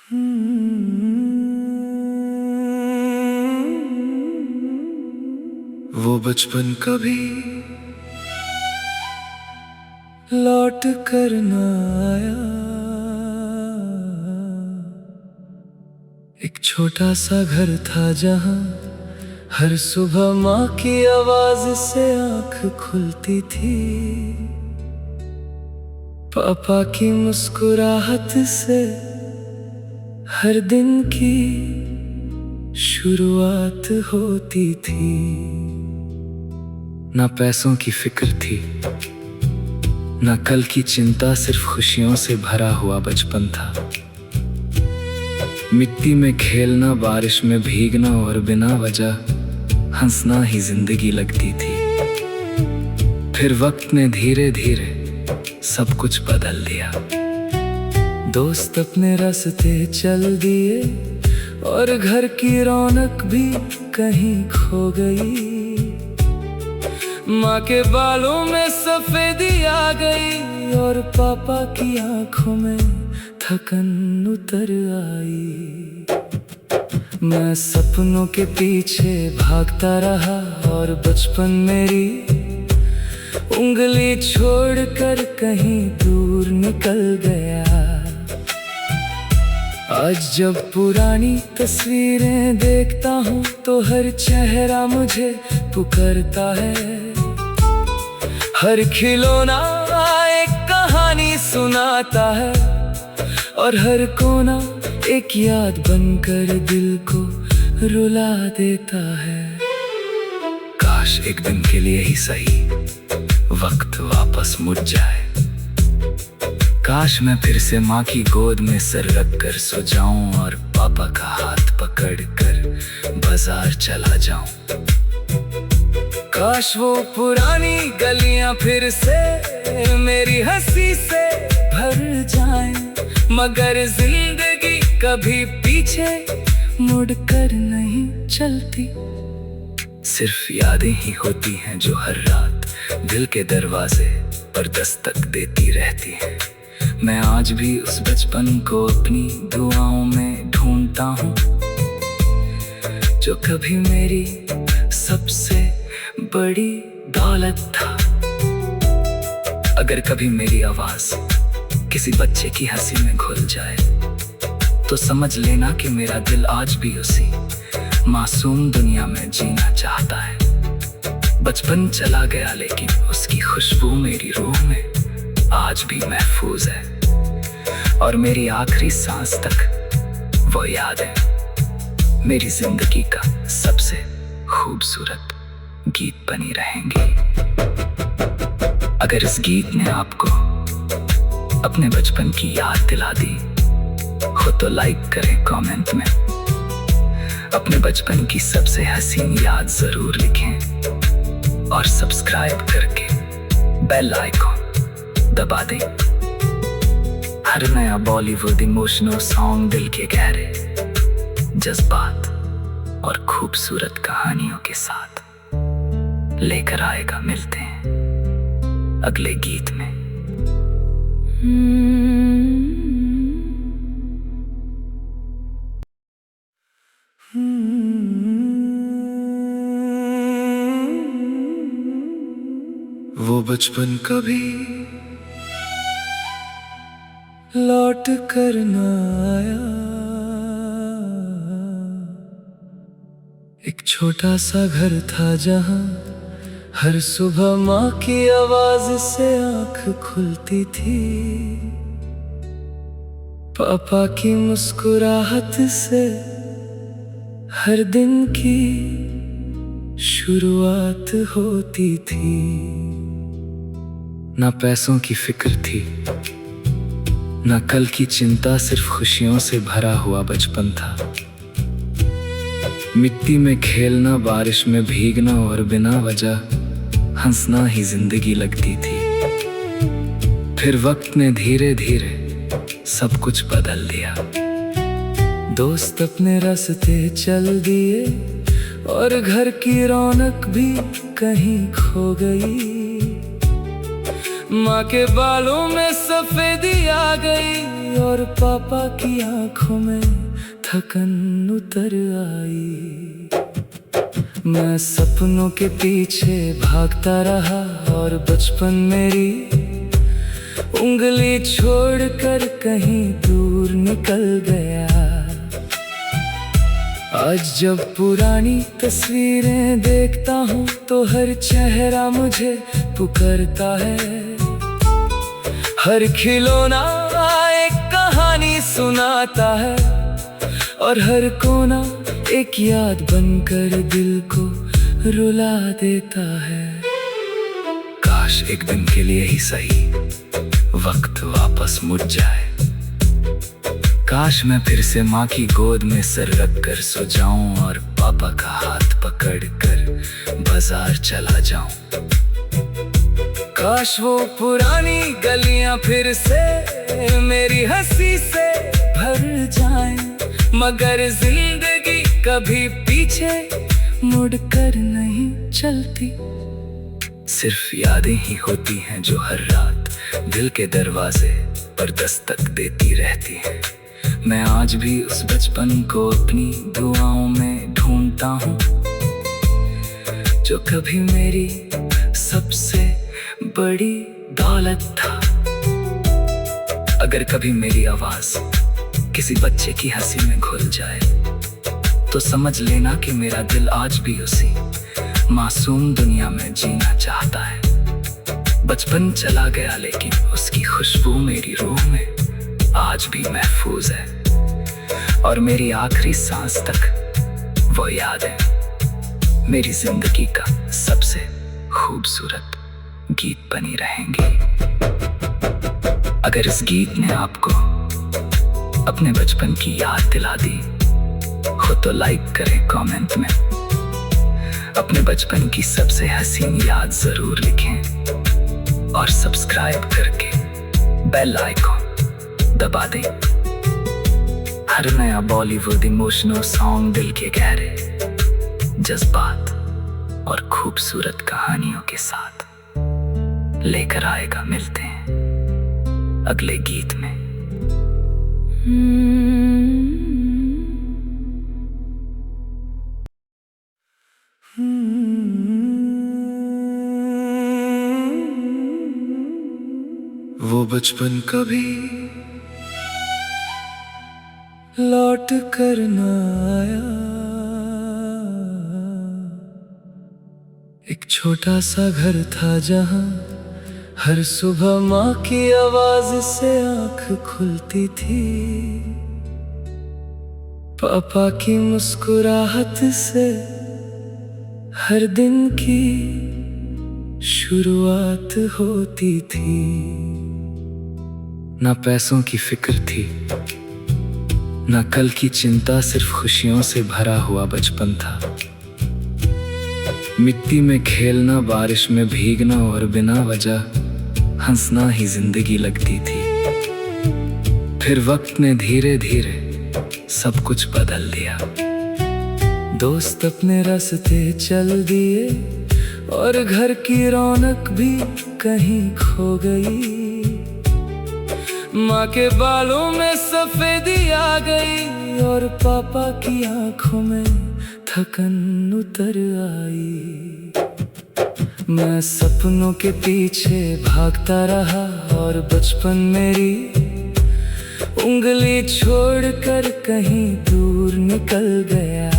वो बचपन कभी लौट कर न आया। एक छोटा सा घर था जहां हर सुबह माँ की आवाज से आंख खुलती थी। पापा की मुस्कुराहट से हर दिन की शुरुआत होती थी। ना पैसों की फिक्र थी, ना कल की चिंता, सिर्फ खुशियों से भरा हुआ बचपन था। मिट्टी में खेलना, बारिश में भीगना और बिना वजह हंसना ही जिंदगी लगती थी। फिर वक्त ने धीरे धीरे सब कुछ बदल दिया। दोस्त अपने रास्ते चल दिए और घर की रौनक भी कहीं खो गई। माँ के बालों में सफेदी आ गई और पापा की आंखों में थकन उतर आई। मैं सपनों के पीछे भागता रहा और बचपन मेरी उंगली छोड़कर कहीं दूर निकल गया। आज जब पुरानी तस्वीरें देखता हूँ तो हर चेहरा मुझे पुकारता है। हर खिलौना एक कहानी सुनाता है और हर कोना एक याद बनकर दिल को रुला देता है। काश एक दिन के लिए ही सही वक्त वापस मुड़ जाए। काश मैं फिर से माँ की गोद में सर रख कर सो जाऊं और पापा का हाथ पकड़ कर बाजार चला जाऊं। काश वो पुरानी गलियां फिर से मेरी हंसी से भर जाएं, मगर जिंदगी कभी पीछे मुड़कर नहीं चलती। सिर्फ यादें ही होती हैं जो हर रात दिल के दरवाजे पर दस्तक देती रहती हैं। मैं आज भी उस बचपन को अपनी दुआओं में ढूंढता हूँ, जो कभी मेरी सबसे बड़ी दौलत था। अगर कभी मेरी आवाज किसी बच्चे की हंसी में घुल जाए तो समझ लेना कि मेरा दिल आज भी उसी मासूम दुनिया में जीना चाहता है। बचपन चला गया लेकिन उसकी खुशबू मेरी रूह में आज भी महफूज है और मेरी आखिरी सांस तक वो याद है मेरी जिंदगी का सबसे खूबसूरत गीत बनी रहेंगी। अगर इस गीत ने आपको अपने बचपन की याद दिला दी हो तो लाइक करें, कमेंट में अपने बचपन की सबसे हसीन याद जरूर लिखें और सब्सक्राइब करके बेल आइकॉन दबा दें। हर नया बॉलीवुड इमोशनल सॉन्ग दिल के गहरे जज्बात और खूबसूरत कहानियों के साथ लेकर आएगा। मिलते हैं अगले गीत में। वो बचपन कभी लौट कर न आया। एक छोटा सा घर था जहां हर सुबह माँ की आवाज से आंख खुलती थी। पापा की मुस्कुराहट से हर दिन की शुरुआत होती थी। ना पैसों की फिक्र थी, ना कल की चिंता, सिर्फ खुशियों से भरा हुआ बचपन था। मिट्टी में खेलना, बारिश में भीगना और बिना वजह हंसना ही जिंदगी लगती थी। फिर वक्त ने धीरे धीरे सब कुछ बदल दिया। दोस्त अपने रास्ते चल दिए और घर की रौनक भी कहीं खो गई। माँ के बालों में सफेदी आ गई और पापा की आंखों में थकन उतर आई। मैं सपनों के पीछे भागता रहा और बचपन मेरी उंगली छोड़कर कहीं दूर निकल गया। आज जब पुरानी तस्वीरें देखता हूँ तो हर चेहरा मुझे पुकारता है। हर खिलौना एक कहानी सुनाता है और हर कोना एक याद बनकर दिल को रुला देता है। काश एक दिन के लिए ही सही वक्त वापस मुड़ जाए। काश मैं फिर से माँ की गोद में सर रख कर सो जाऊं और पापा का हाथ पकड़ कर बाजार चला जाऊं। काश वो पुरानी गलियां फिर से मेरी हंसी से भर जाएं, मगर जिंदगी कभी पीछे मुड़कर नहीं चलती। सिर्फ यादें ही होती हैं जो हर रात दिल के दरवाजे पर दस्तक देती रहती हैं। मैं आज भी उस बचपन को अपनी दुआओं में ढूंढता हूँ, जो कभी मेरी सबसे बड़ी दौलत था। अगर कभी मेरी आवाज किसी बच्चे की हंसी में घुल जाए तो समझ लेना कि मेरा दिल आज भी उसी मासूम दुनिया में जीना चाहता है। बचपन चला गया लेकिन उसकी खुशबू मेरी रूह में आज भी महफूज है, और मेरी आखिरी सांस तक वो याद है मेरी जिंदगी का सबसे खूबसूरत गीत बनी रहेंगी। अगर इस गीत ने आपको अपने बचपन की याद दिला दी हो तो लाइक करें, कमेंट में अपने बचपन की सबसे हसीन याद जरूर लिखें और सब्सक्राइब करके बेल आइकॉन दबा दें। हर नया बॉलीवुड इमोशनल सॉन्ग दिल के गहरे जज्बात और खूबसूरत कहानियों के साथ लेकर आएगा। मिलते हैं अगले गीत में। वो बचपन कभी लौट कर न आया। एक छोटा सा घर था जहां हर सुबह माँ की आवाज से आंख खुलती थी। पापा की मुस्कुराहट से हर दिन की शुरुआत होती थी। ना पैसों की फिक्र थी, ना कल की चिंता, सिर्फ खुशियों से भरा हुआ बचपन था। मिट्टी में खेलना, बारिश में भीगना और बिना वजह हंसना ही जिंदगी लगती थी। फिर वक्त ने धीरे धीरे सब कुछ बदल दिया। दोस्त अपने रास्ते चल दिए और घर की रौनक भी कहीं खो गई। माँ के बालों में सफेदी आ गई और पापा की आंखों में थकन उतर आई। मैं सपनों के पीछे भागता रहा और बचपन मेरी उंगली छोड़कर कहीं दूर निकल गया।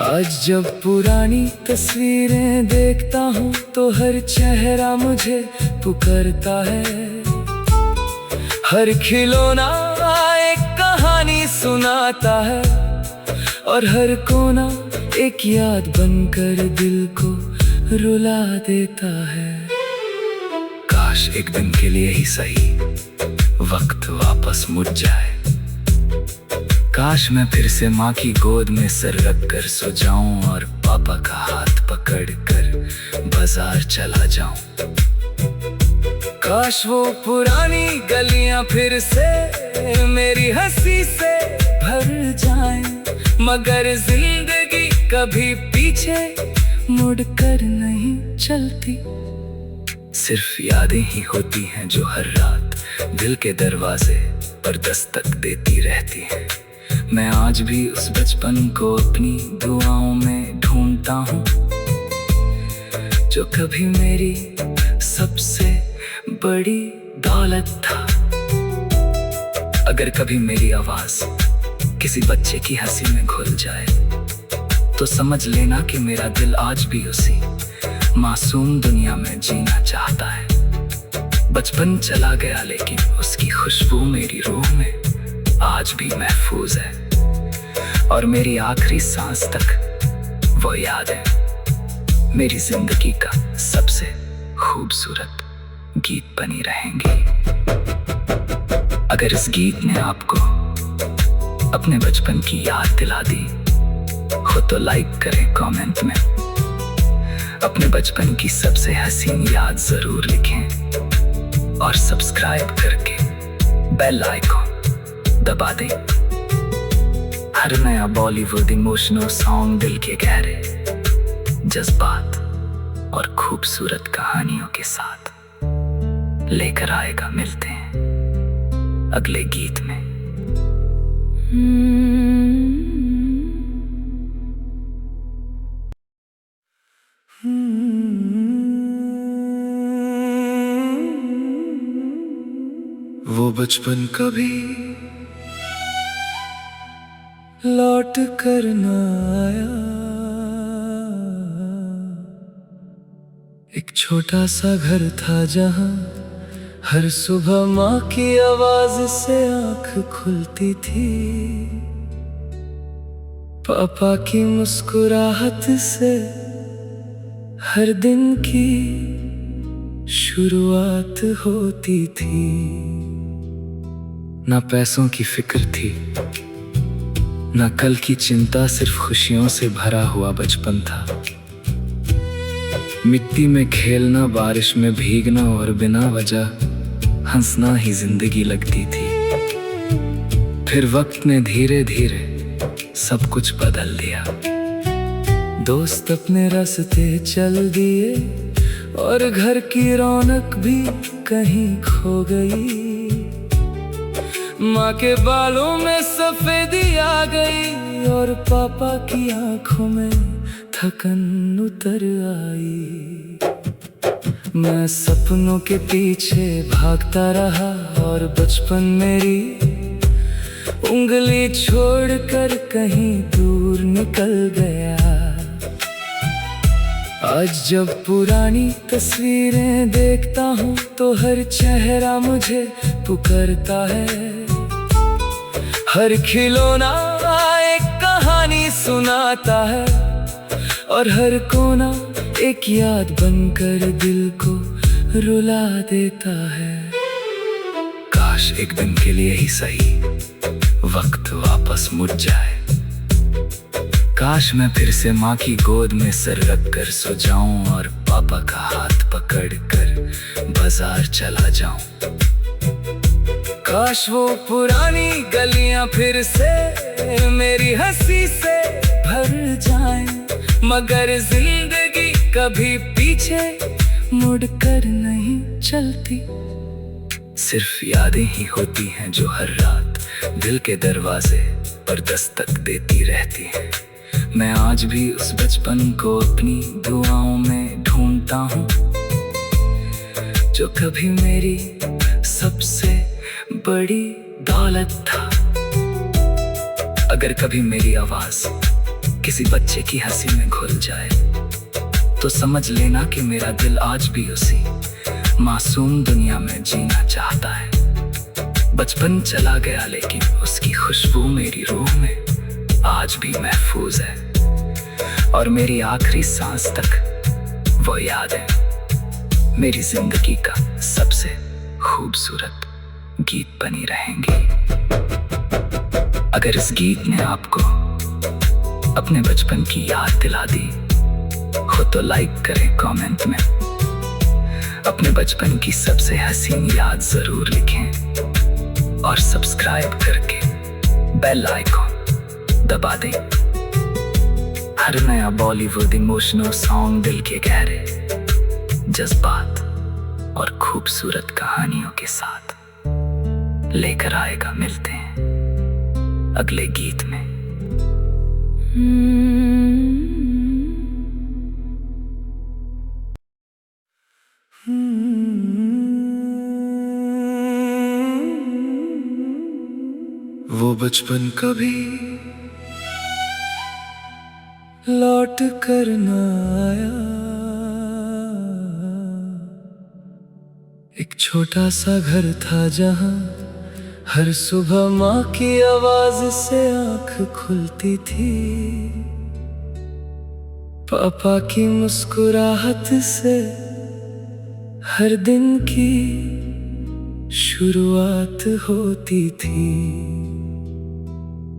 आज जब पुरानी तस्वीरें देखता हूँ तो हर चेहरा मुझे पुकारता है। हर खिलौना एक कहानी सुनाता है और हर कोना एक याद बनकर दिल को रुला देता है। काश एक दिन के लिए ही सही वक्त वापस मुड़ जाए। काश मैं फिर से माँ की गोद में सर रख कर सो जाऊं और पापा का हाथ पकड़ कर बाजार चला जाऊं। काश वो पुरानी गलियां फिर से मेरी हंसी से भर जाएं, मगर जिंदगी कभी पीछे मुड़कर नहीं चलती। सिर्फ यादें ही होती हैं जो हर रात दिल के दरवाजे पर दस्तक देती रहती है। मैं आज भी उस बचपन को अपनी दुआओं में ढूंढता हूँ, जो कभी मेरी सबसे बड़ी दौलत था। अगर कभी मेरी आवाज किसी बच्चे की हंसी में घुल जाए, तो समझ लेना कि मेरा दिल आज भी उसी मासूम दुनिया में जीना चाहता है। बचपन चला गया, लेकिन उसकी खुशबू मेरी रूह में आज भी महफूज है, और मेरी आखिरी सांस तक वो याद है मेरी जिंदगी का सबसे खूबसूरत गीत बनी रहेंगी। अगर इस गीत ने आपको अपने बचपन की याद दिला दी हो, तो लाइक करें, कमेंट में अपने बचपन की सबसे हसीन याद जरूर लिखें, और सब्सक्राइब करके बेल आइकॉन दबा दें। हर नया बॉलीवुड इमोशनल सॉन्ग दिल के गहरे जज्बात और खूबसूरत कहानियों के साथ लेकर आएगा। मिलते हैं अगले गीत में। वो बचपन कभी लौट कर न आया, एक छोटा सा घर था जहां हर सुबह माँ की आवाज से आंख खुलती थी, पापा की मुस्कुराहट से हर दिन की शुरुआत होती थी। ना पैसों की फिक्र थी, ना कल की चिंता, सिर्फ खुशियों से भरा हुआ बचपन था। मिट्टी में खेलना, बारिश में भीगना और बिना वजह हंसना ही जिंदगी लगती थी। फिर वक्त ने धीरे धीरे सब कुछ बदल दिया। दोस्त अपने रास्ते चल दिए और घर की रौनक भी कहीं खो गई। माँ के बालों में सफेदी आ गई और पापा की आंखों में थकन उतर आई। मैं सपनों के पीछे भागता रहा और बचपन मेरी उंगली छोड़कर कहीं दूर निकल गया। आज जब पुरानी तस्वीरें देखता हूँ तो हर चेहरा मुझे पुकारता है। हर खिलौना एक कहानी सुनाता है और हर कोना एक याद बनकर दिल को रुला देता है। काश एक दिन के लिए ही सही वक्त वापस मुड़ जाए। काश मैं फिर से माँ की गोद में सर रख कर सो जाऊं और पापा का हाथ पकड़ कर बाजार चला जाऊं। काश वो पुरानी गलियां फिर से मेरी हंसी से भर जाएं, मगर जिंदगी कभी पीछे मुड़कर नहीं चलती। सिर्फ यादें ही होती हैं जो हर रात दिल के दरवाजे पर दस्तक देती रहती हैं। मैं आज भी उस बचपन को अपनी दुआओं में ढूंढता हूँ, जो कभी मेरी सबसे बड़ी दौलत था। अगर कभी मेरी आवाज किसी बच्चे की हंसी में घुल जाए, तो समझ लेना कि मेरा दिल आज भी उसी मासूम दुनिया में जीना चाहता है। बचपन चला गया, लेकिन उसकी खुशबू मेरी रूह में आज भी महफूज है, और मेरी आखिरी सांस तक वो याद है मेरी जिंदगी का सबसे खूबसूरत गीत बनी रहेंगी। अगर इस गीत ने आपको अपने बचपन की याद दिला दी हो, तो लाइक करें, कमेंट में अपने बचपन की सबसे हसीन याद जरूर लिखें, और सब्सक्राइब करके बेल आइकॉन दबा दें। हर नया बॉलीवुड इमोशनल सॉन्ग दिल के गहरे जज्बात और खूबसूरत कहानियों के साथ लेकर आएगा। मिलते हैं अगले गीत में। वो बचपन कभी लौट कर न आया, एक छोटा सा घर था जहां हर सुबह माँ की आवाज से आंख खुलती थी, पापा की मुस्कुराहट से हर दिन की शुरुआत होती थी।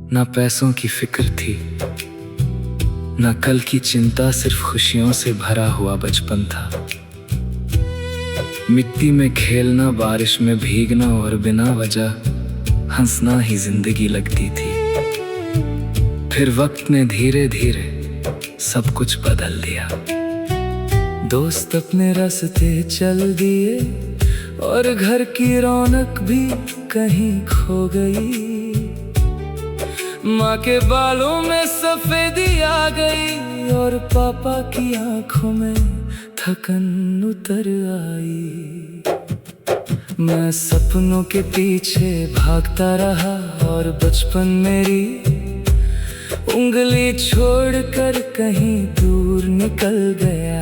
ना पैसों की फिक्र थी, ना कल की चिंता, सिर्फ खुशियों से भरा हुआ बचपन था। मिट्टी में खेलना, बारिश में भीगना और बिना वजह हंसना ही जिंदगी लगती थी। फिर वक्त ने धीरे धीरे सब कुछ बदल दिया। दोस्त अपने रास्ते चल दिए और घर की रौनक भी कहीं खो गई। माँ के बालों में सफेदी आ गई और पापा की आंखों में थकन उतर आई। मैं सपनों के पीछे भागता रहा और बचपन मेरी उंगली छोड़कर कहीं दूर निकल गया।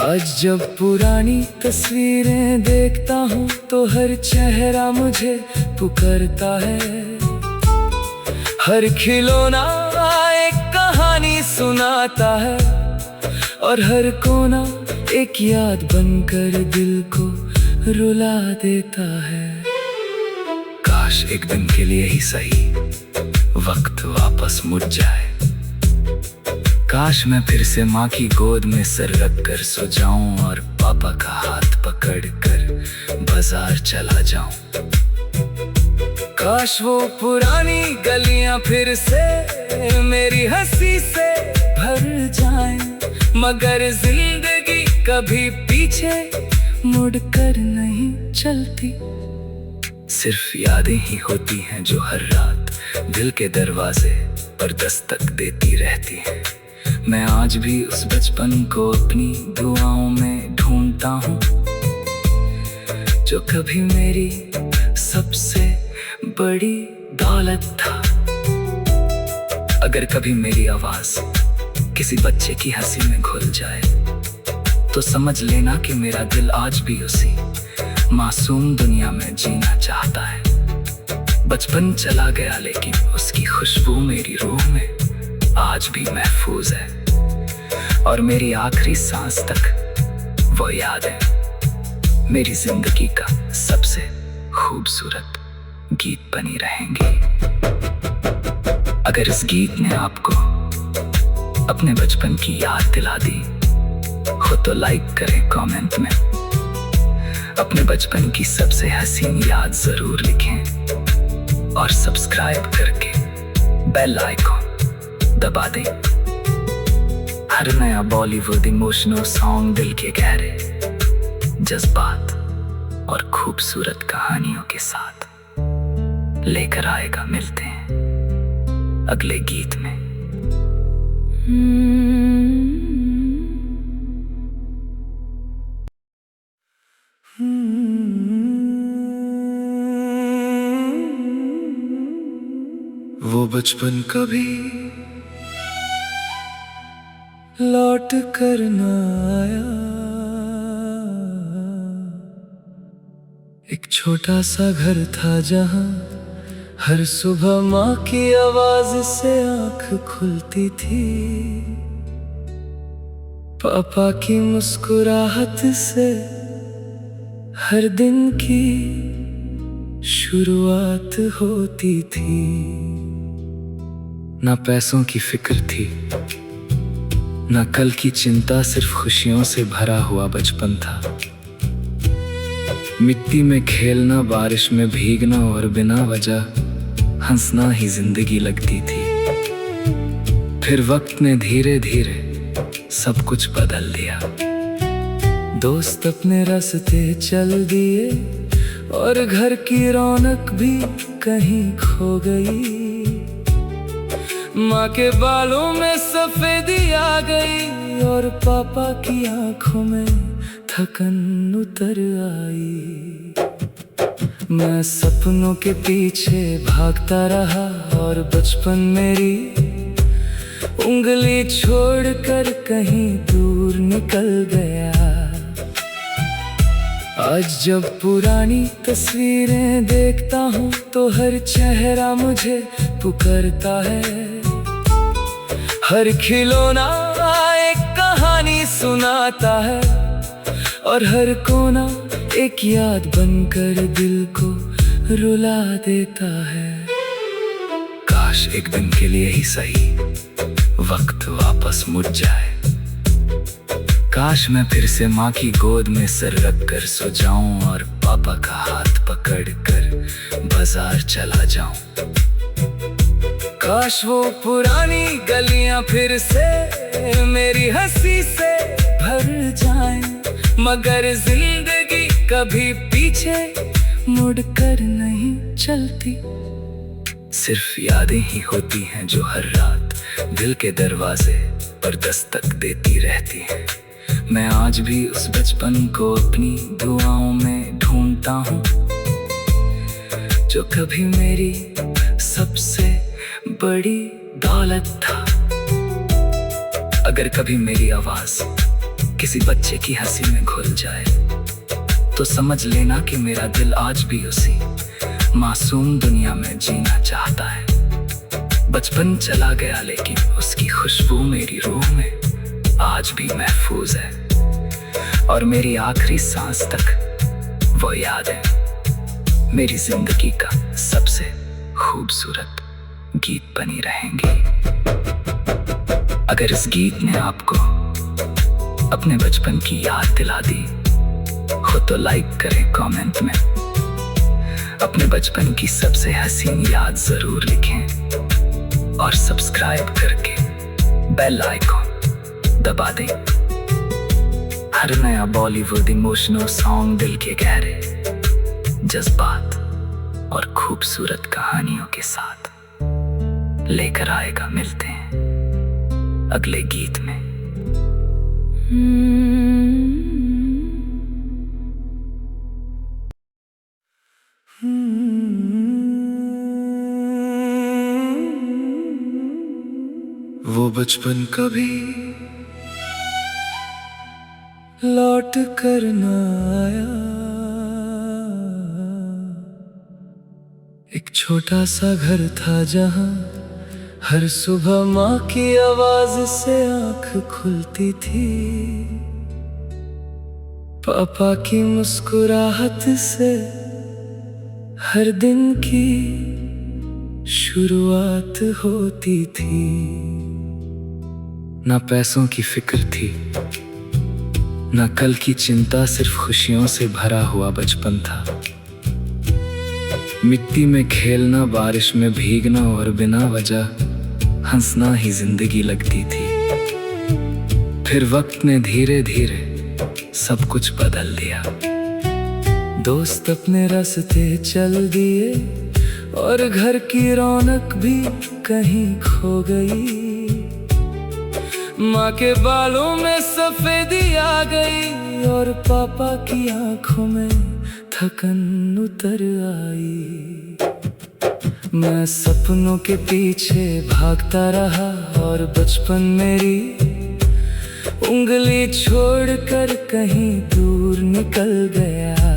आज जब पुरानी तस्वीरें देखता हूँ तो हर चेहरा मुझे पुकारता है। हर खिलौना एक कहानी सुनाता है और हर कोना एक याद बनकर दिल को रुला देता है। काश एक दिन के लिए ही सही वक्त वापस मुड़ जाए। काश मैं फिर से माँ की गोद में सर रख कर सो जाऊं और पापा का हाथ पकड़ कर बाजार चला जाऊं। काश वो पुरानी गलियां फिर से मेरी हंसी से भर जाएं, मगर जिंदगी कभी पीछे मुड़कर नहीं चलती। सिर्फ यादें ही होती हैं जो हर रात दिल के दरवाजे पर दस्तक देती रहती हैं। मैं आज भी उस बचपन को अपनी दुआओं में ढूंढता हूँ, जो कभी मेरी सबसे बड़ी दौलत था। अगर कभी मेरी आवाज किसी बच्चे की हंसी में घुल जाए तो समझ लेना कि मेरा दिल आज भी उसी मासूम दुनिया में जीना चाहता है। बचपन चला गया लेकिन उसकी खुशबू मेरी रूह में आज भी महफूज है, और मेरी आखिरी सांस तक वो याद है मेरी जिंदगी का सबसे खूबसूरत गीत बनी रहेंगी। अगर इस गीत ने आपको अपने बचपन की याद दिला दी हो तो लाइक करें, कमेंट में अपने बचपन की सबसे हसीन याद जरूर लिखें और सब्सक्राइब करके बेल आइकॉन दबा दें। हर नया बॉलीवुड इमोशनल सॉन्ग दिल के गहरे जज्बात और खूबसूरत कहानियों के साथ लेकर आएगा। मिलते हैं अगले गीत में। वो बचपन कभी लौट कर न आया, एक छोटा सा घर था जहां हर सुबह माँ की आवाज से आंख खुलती थी, पापा की मुस्कुराहट से हर दिन की शुरुआत होती थी। ना पैसों की फिक्र थी, ना कल की चिंता, सिर्फ खुशियों से भरा हुआ बचपन था। मिट्टी में खेलना, बारिश में भीगना और बिना वजह हंसना ही जिंदगी लगती थी। फिर वक्त ने धीरे धीरे सब कुछ बदल दिया। दोस्त अपने रास्ते चल दिए और घर की रौनक भी कहीं खो गई। माँ के बालों में सफेदी आ गई और पापा की आंखों में थकन उतर आई। मैं सपनों के पीछे भागता रहा और बचपन मेरी उंगली छोड़कर कहीं दूर निकल गया। आज जब पुरानी तस्वीरें देखता हूँ तो हर चेहरा मुझे पुकारता है। हर खिलौना एक कहानी सुनाता है और हर कोना एक याद बनकर दिल को रुला देता है। काश एक दिन के लिए ही सही वक्त वापस मुड़ जाए। काश मैं फिर से माँ की गोद में सर रख कर सो जाऊं और पापा का हाथ पकड़ कर बाजार चला जाऊं। काश वो पुरानी गलियां फिर से मेरी हंसी से भर जाएं, मगर जिंदगी कभी पीछे मुड़कर नहीं चलती। सिर्फ यादें ही होती हैं जो हर रात दिल के दरवाजे पर दस्तक देती रहती हैं। मैं आज भी उस बचपन को अपनी दुआओं में ढूंढता हूँ, जो कभी मेरी सबसे बड़ी दौलत था। अगर कभी मेरी आवाज किसी बच्चे की हंसी में घुल जाए तो समझ लेना कि मेरा दिल आज भी उसी मासूम दुनिया में जीना चाहता है। बचपन चला गया लेकिन उसकी खुशबू मेरी रूह में आज भी महफूज है, और मेरी आखिरी सांस तक वो याद है मेरी जिंदगी का सबसे खूबसूरत गीत बनी रहेंगी। अगर इस गीत ने आपको अपने बचपन की याद दिला दी हो तो लाइक करें, कमेंट में अपने बचपन की सबसे हसीन याद जरूर लिखें और सब्सक्राइब करके बेल आइकॉन दबा दें। हर नया बॉलीवुड इमोशनल सॉन्ग दिल के गहरे जज्बात और खूबसूरत कहानियों के साथ लेकर आएगा। मिलते हैं अगले गीत में। वो बचपन कभी लौट कर न आया। एक छोटा सा घर था जहां हर सुबह माँ की आवाज से आंख खुलती थी। पापा की मुस्कुराहट से हर दिन की शुरुआत होती थी। ना पैसों की फिक्र थी, ना कल की चिंता, सिर्फ खुशियों से भरा हुआ बचपन था। मिट्टी में खेलना, बारिश में भीगना और बिना वजह हंसना ही जिंदगी लगती थी। फिर वक्त ने धीरे धीरे सब कुछ बदल दिया। दोस्त अपने रास्ते चल दिए और घर की रौनक भी कहीं खो गई। माँ के बालों में सफेदी आ गई और पापा की आंखों में थकन उतर आई। मैं सपनों के पीछे भागता रहा और बचपन मेरी उंगली छोड़कर कहीं दूर निकल गया।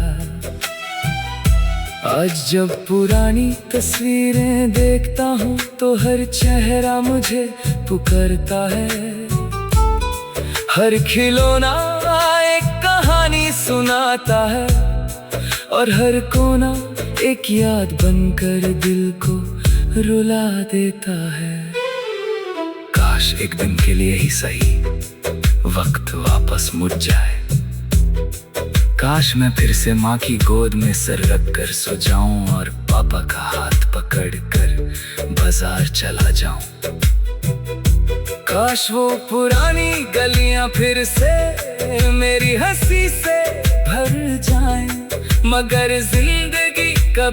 आज जब पुरानी तस्वीरें देखता हूँ तो हर चेहरा मुझे पुकारता है। हर खिलौना एक कहानी सुनाता है और हर कोना एक याद बनकर दिल को रुला देता है। काश एक दिन के लिए ही सही वक्त वापस मुड़ जाए। काश मैं फिर से माँ की गोद में सर रख कर सो जाऊं और पापा का हाथ पकड़ कर बाजार चला जाऊं। काश वो पुरानी गलियां फिर से मेरी हंसी से भर जाएं, मगर जिंदगी